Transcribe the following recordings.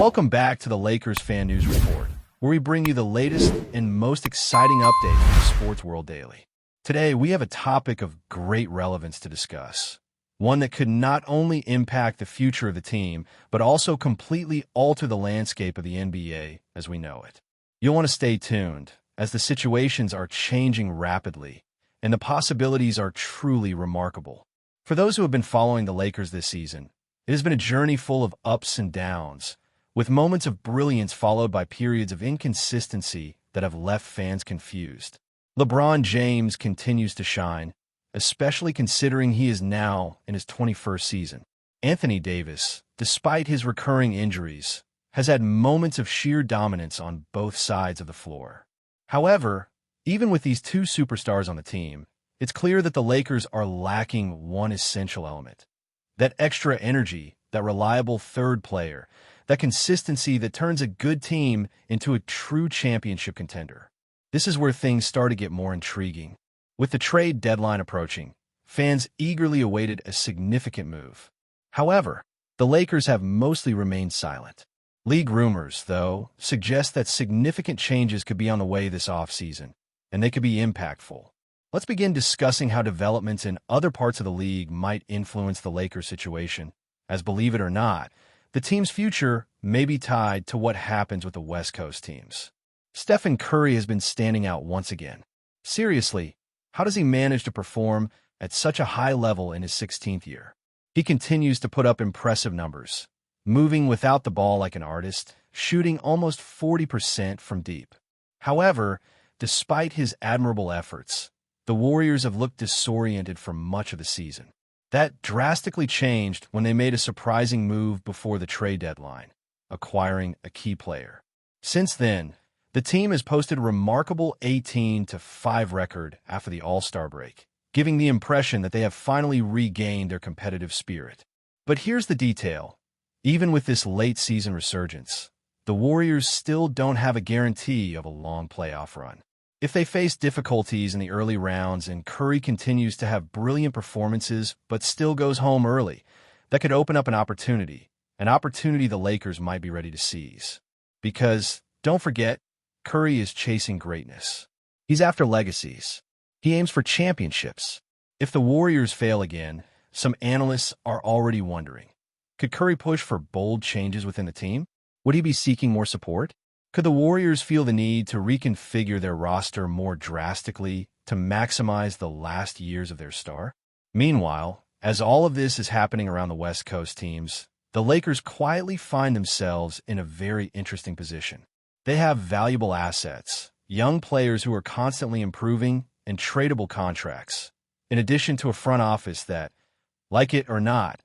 Welcome back to the Lakers Fan News Report, where we bring you the latest and most exciting updates from the sports world daily. Today, we have a topic of great relevance to discuss, one that could not only impact the future of the team, but also completely alter the landscape of the NBA as we know it. You'll want to stay tuned, as the situations are changing rapidly, and the possibilities are truly remarkable. For those who have been following the Lakers this season, it has been a journey full of ups and downs, with moments of brilliance followed by periods of inconsistency that have left fans confused. LeBron James continues to shine, especially considering he is now in his 21st season. Anthony Davis, despite his recurring injuries, has had moments of sheer dominance on both sides of the floor. However, even with these two superstars on the team, it's clear that the Lakers are lacking one essential element. That extra energy, that reliable third player, that consistency that turns a good team into a true championship contender. This is where things start to get more intriguing. With the trade deadline approaching, fans eagerly awaited a significant move. However, the Lakers have mostly remained silent. League rumors, though, suggest that significant changes could be on the way this offseason, and they could be impactful. Let's begin discussing how developments in other parts of the league might influence the Lakers situation, as believe it or not, the team's future may be tied to what happens with the West Coast teams. Stephen Curry has been standing out once again. Seriously, how does he manage to perform at such a high level in his 16th year? He continues to put up impressive numbers, moving without the ball like an artist, shooting almost 40% from deep. However, despite his admirable efforts, the Warriors have looked disoriented for much of the season. That drastically changed when they made a surprising move before the trade deadline, acquiring a key player. Since then, the team has posted a remarkable 18-5 record after the All-Star break, giving the impression that they have finally regained their competitive spirit. But here's the detail. Even with this late-season resurgence, the Warriors still don't have a guarantee of a long playoff run. If they face difficulties in the early rounds and Curry continues to have brilliant performances but still goes home early, that could open up an opportunity the Lakers might be ready to seize. Because, don't forget, Curry is chasing greatness. He's after legacies. He aims for championships. If the Warriors fail again, some analysts are already wondering, could Curry push for bold changes within the team? Would he be seeking more support? Could the Warriors feel the need to reconfigure their roster more drastically to maximize the last years of their star? Meanwhile, as all of this is happening around the West Coast teams, the Lakers quietly find themselves in a very interesting position. They have valuable assets, young players who are constantly improving, and tradable contracts, in addition to a front office that, like it or not,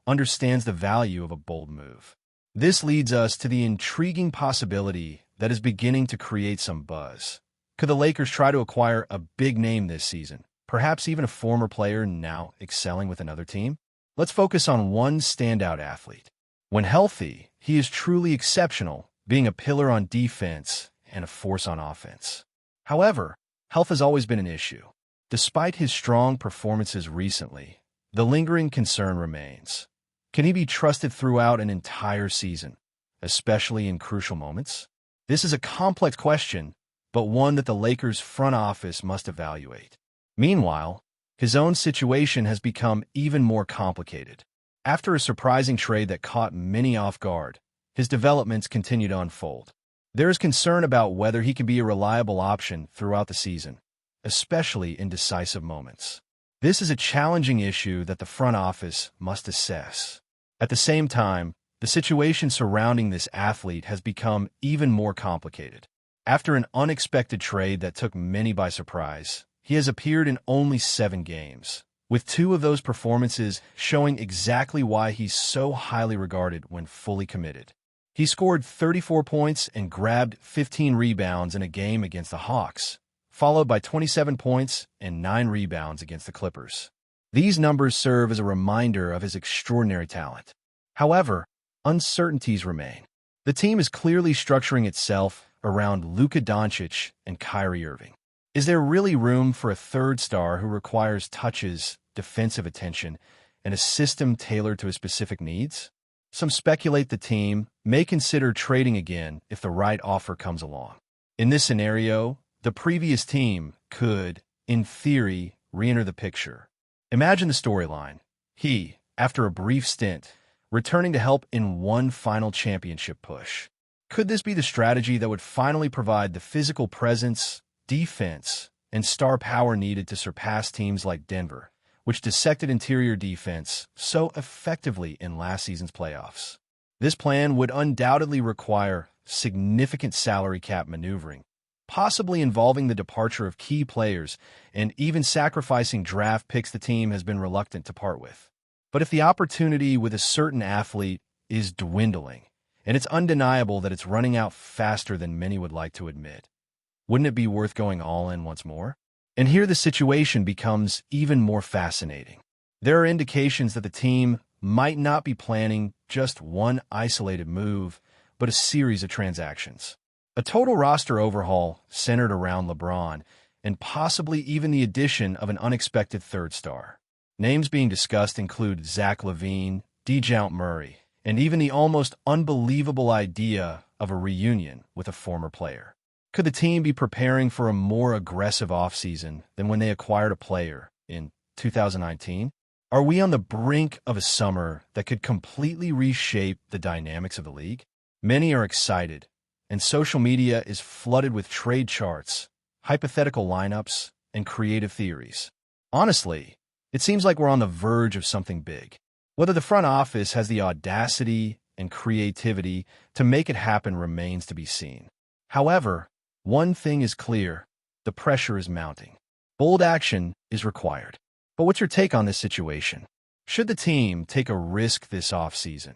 understands the value of a bold move. This leads us to the intriguing possibility that is beginning to create some buzz. Could the Lakers try to acquire a big name this season, perhaps even a former player now excelling with another team? Let's focus on one standout athlete. When healthy, he is truly exceptional, being a pillar on defense and a force on offense. However, health has always been an issue. Despite his strong performances recently, the lingering concern remains. Can he be trusted throughout an entire season, especially in crucial moments? This is a complex question, but one that the Lakers' front office must evaluate. Meanwhile, his own situation has become even more complicated. After a surprising trade that caught many off guard, his developments continue to unfold. There is concern about whether he can be a reliable option throughout the season, especially in decisive moments. This is a challenging issue that the front office must assess. At the same time, the situation surrounding this athlete has become even more complicated. After an unexpected trade that took many by surprise, he has appeared in only 7 games, with 2 of those performances showing exactly why he's so highly regarded when fully committed. He scored 34 points and grabbed 15 rebounds in a game against the Hawks, followed by 27 points and 9 rebounds against the Clippers. These numbers serve as a reminder of his extraordinary talent. However, uncertainties remain. The team is clearly structuring itself around Luka Doncic and Kyrie Irving. Is there really room for a third star who requires touches, defensive attention, and a system tailored to his specific needs? some speculate the team may consider trading again if the right offer comes along. In this scenario, the previous team could, in theory, re-enter the picture. Imagine the storyline. He, after a brief stint, returning to help in one final championship push. Could this be the strategy that would finally provide the physical presence, defense, and star power needed to surpass teams like Denver, which dissected interior defense so effectively in last season's playoffs? This plan would undoubtedly require significant salary cap maneuvering, possibly involving the departure of key players and even sacrificing draft picks the team has been reluctant to part with. But if the opportunity with a certain athlete is dwindling, and it's undeniable that it's running out faster than many would like to admit, wouldn't it be worth going all in once more? And here the situation becomes even more fascinating. There are indications that the team might not be planning just one isolated move, but a series of transactions. A total roster overhaul centered around LeBron, and possibly even the addition of an unexpected third star. Names being discussed include Zach LaVine, DeJounte Murray, and even the almost unbelievable idea of a reunion with a former player. Could the team be preparing for a more aggressive offseason than when they acquired a player in 2019? Are we on the brink of a summer that could completely reshape the dynamics of the league? Many are excited, and social media is flooded with trade charts, hypothetical lineups, and creative theories. Honestly, it seems like we're on the verge of something big. Whether the front office has the audacity and creativity to make it happen remains to be seen. However, one thing is clear: the pressure is mounting. Bold action is required. But what's your take on this situation? Should the team take a risk this offseason,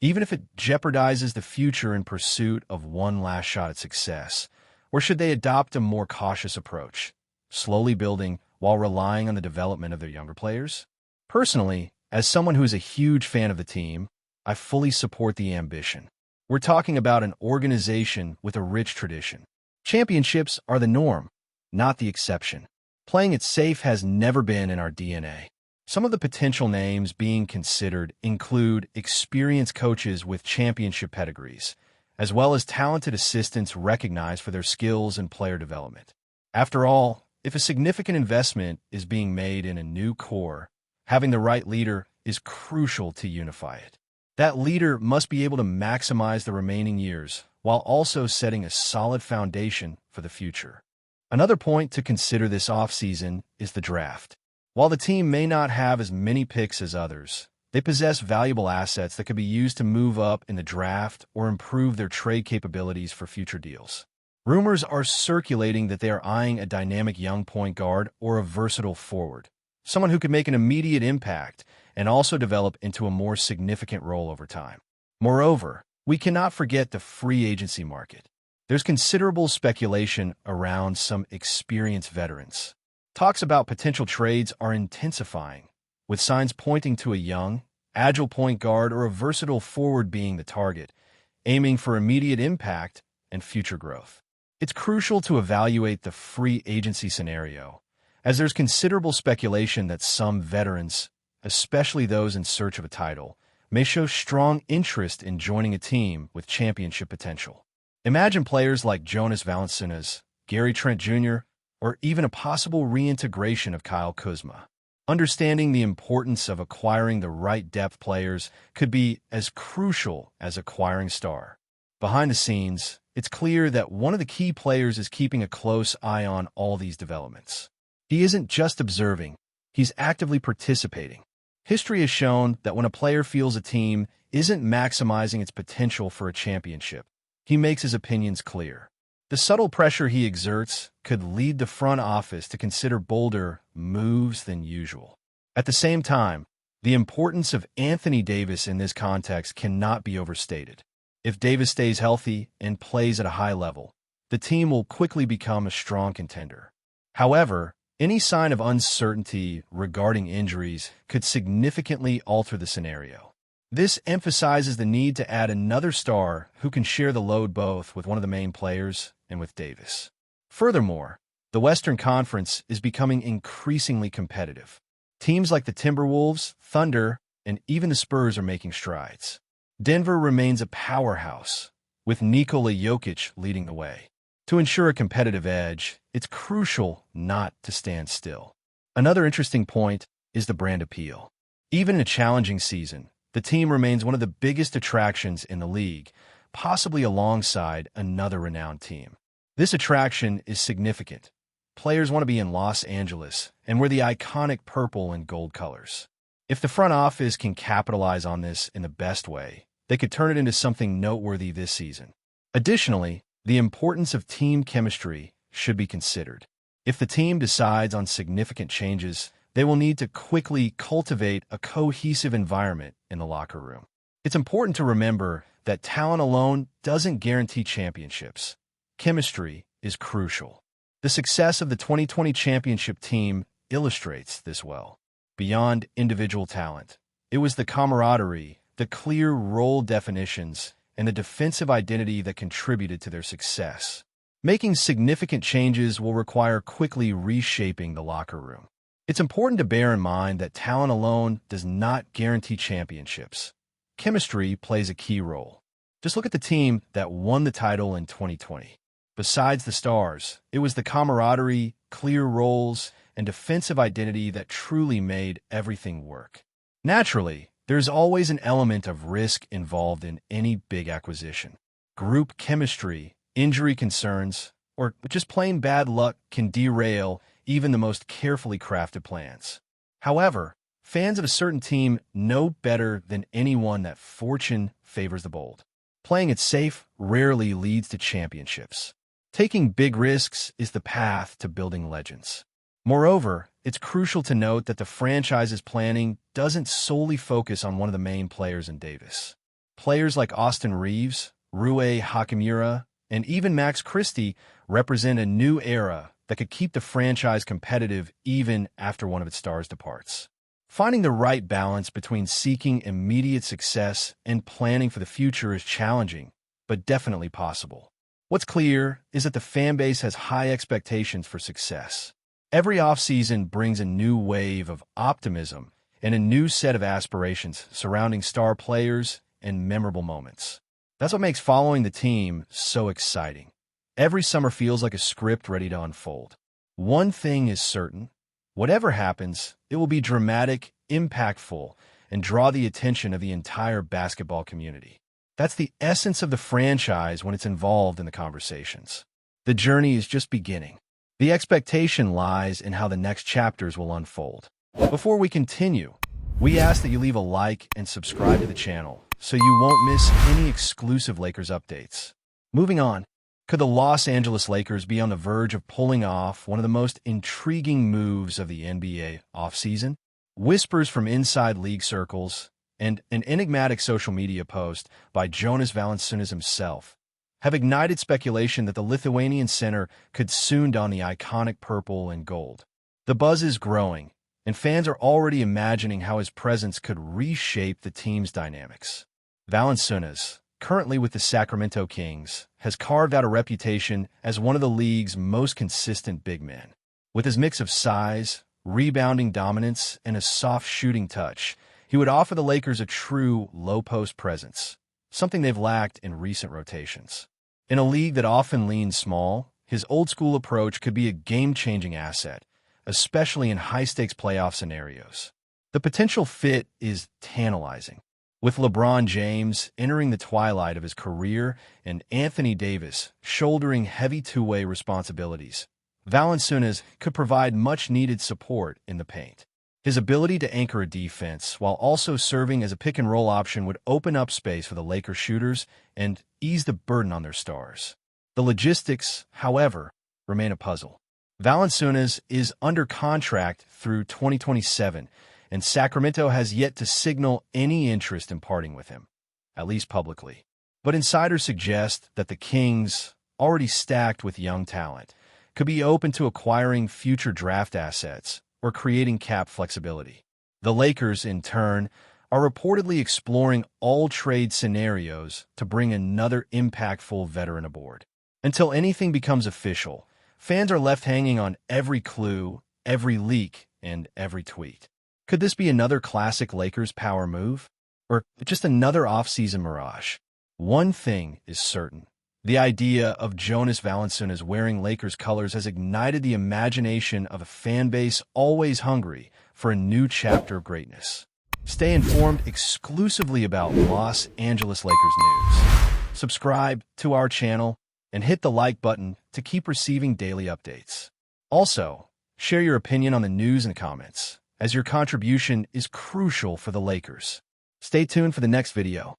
even if it jeopardizes the future in pursuit of one last shot at success? Or should they adopt a more cautious approach, slowly building while relying on the development of their younger players? Personally, as someone who is a huge fan of the team, I fully support the ambition. We're talking about an organization with a rich tradition. Championships are the norm, not the exception. Playing it safe has never been in our DNA. Some of the potential names being considered include experienced coaches with championship pedigrees, as well as talented assistants recognized for their skills and player development. After all, if a significant investment is being made in a new core, having the right leader is crucial to unify it. That leader must be able to maximize the remaining years while also setting a solid foundation for the future. Another point to consider this offseason is the draft. While the team may not have as many picks as others, they possess valuable assets that could be used to move up in the draft or improve their trade capabilities for future deals. Rumors are circulating that they are eyeing a dynamic young point guard or a versatile forward, someone who could make an immediate impact and also develop into a more significant role over time. Moreover, we cannot forget the free agency market. There's considerable speculation around some experienced veterans. Talks about potential trades are intensifying, with signs pointing to a young, agile point guard or a versatile forward being the target, aiming for immediate impact and future growth. It's crucial to evaluate the free agency scenario, as there's considerable speculation that some veterans, especially those in search of a title, may show strong interest in joining a team with championship potential. Imagine players like Jonas Valanciunas, Gary Trent Jr., or even a possible reintegration of Kyle Kuzma. Understanding the importance of acquiring the right depth players could be as crucial as acquiring star. Behind the scenes, it's clear that one of the key players is keeping a close eye on all these developments. He isn't just observing, he's actively participating. History has shown that when a player feels a team isn't maximizing its potential for a championship, he makes his opinions clear. The subtle pressure he exerts could lead the front office to consider bolder moves than usual. At the same time, the importance of Anthony Davis in this context cannot be overstated. If Davis stays healthy and plays at a high level, the team will quickly become a strong contender. However, any sign of uncertainty regarding injuries could significantly alter the scenario. This emphasizes the need to add another star who can share the load both with one of the main players and with Davis. Furthermore, the Western Conference is becoming increasingly competitive. Teams like the Timberwolves, Thunder, and even the Spurs are making strides. Denver remains a powerhouse, with Nikola Jokic leading the way. To ensure a competitive edge, it's crucial not to stand still. Another interesting point is the brand appeal. Even in a challenging season, the team remains one of the biggest attractions in the league, possibly alongside another renowned team. This attraction is significant. Players want to be in Los Angeles and wear the iconic purple and gold colors. If the front office can capitalize on this in the best way, they could turn it into something noteworthy this season. Additionally, the importance of team chemistry should be considered. If the team decides on significant changes, they will need to quickly cultivate a cohesive environment in the locker room. It's important to remember that talent alone doesn't guarantee championships. Chemistry is crucial. The success of the 2020 championship team illustrates this well. Beyond individual talent, it was the camaraderie, the clear role definitions, and the defensive identity that contributed to their success. Making significant changes will require quickly reshaping the locker room. It's important to bear in mind that talent alone does not guarantee championships. Chemistry plays a key role. Just look at the team that won the title in 2020. Besides the stars, it was the camaraderie, clear roles, and defensive identity that truly made everything work. Naturally, there's always an element of risk involved in any big acquisition. Group chemistry, injury concerns, or just plain bad luck can derail even the most carefully crafted plans. However, fans of a certain team know better than anyone that fortune favors the bold. Playing it safe rarely leads to championships. Taking big risks is the path to building legends. Moreover, it's crucial to note that the franchise's planning doesn't solely focus on one of the main players in Davis. Players like Austin Reeves, Rui Hachimura, and even Max Christie represent a new era that could keep the franchise competitive even after one of its stars departs. Finding the right balance between seeking immediate success and planning for the future is challenging, but definitely possible. What's clear is that the fan base has high expectations for success. Every offseason brings a new wave of optimism and a new set of aspirations surrounding star players and memorable moments. That's what makes following the team so exciting. Every summer feels like a script ready to unfold. One thing is certain: whatever happens, it will be dramatic, impactful, and draw the attention of the entire basketball community. That's the essence of the franchise when it's involved in the conversations. The journey is just beginning. The expectation lies in how the next chapters will unfold. Before we continue, we ask that you leave a like and subscribe to the channel so you won't miss any exclusive Lakers updates. Moving on, could the Los Angeles Lakers be on the verge of pulling off one of the most intriguing moves of the NBA offseason? Whispers from inside league circles and an enigmatic social media post by Jonas Valanciunas himself have ignited speculation that the Lithuanian center could soon don the iconic purple and gold. The buzz is growing, and fans are already imagining how his presence could reshape the team's dynamics. Valanciunas, currently with the Sacramento Kings, has carved out a reputation as one of the league's most consistent big men. With his mix of size, rebounding dominance, and a soft shooting touch, he would offer the Lakers a true low-post presence, something they've lacked in recent rotations. In a league that often leans small, his old-school approach could be a game-changing asset, especially in high-stakes playoff scenarios. The potential fit is tantalizing. With LeBron James entering the twilight of his career and Anthony Davis shouldering heavy two-way responsibilities, Valanciunas could provide much-needed support in the paint. His ability to anchor a defense while also serving as a pick-and-roll option would open up space for the Lakers shooters and ease the burden on their stars. The logistics, however, remain a puzzle. Valanciunas is under contract through 2027, and Sacramento has yet to signal any interest in parting with him, at least publicly. But insiders suggest that the Kings, already stacked with young talent, could be open to acquiring future draft assets or creating cap flexibility. The Lakers, in turn, are reportedly exploring all trade scenarios to bring another impactful veteran aboard. Until anything becomes official, fans are left hanging on every clue, every leak, and every tweet. Could this be another classic Lakers power move? or just another off-season mirage? One thing is certain. The idea of Jonas Valanciunas wearing Lakers colors has ignited the imagination of a fan base always hungry for a new chapter of greatness. Stay informed exclusively about Los Angeles Lakers news. Subscribe to our channel and hit the like button to keep receiving daily updates. Also, share your opinion on the news in the comments, as your contribution is crucial for the Lakers. Stay tuned for the next video.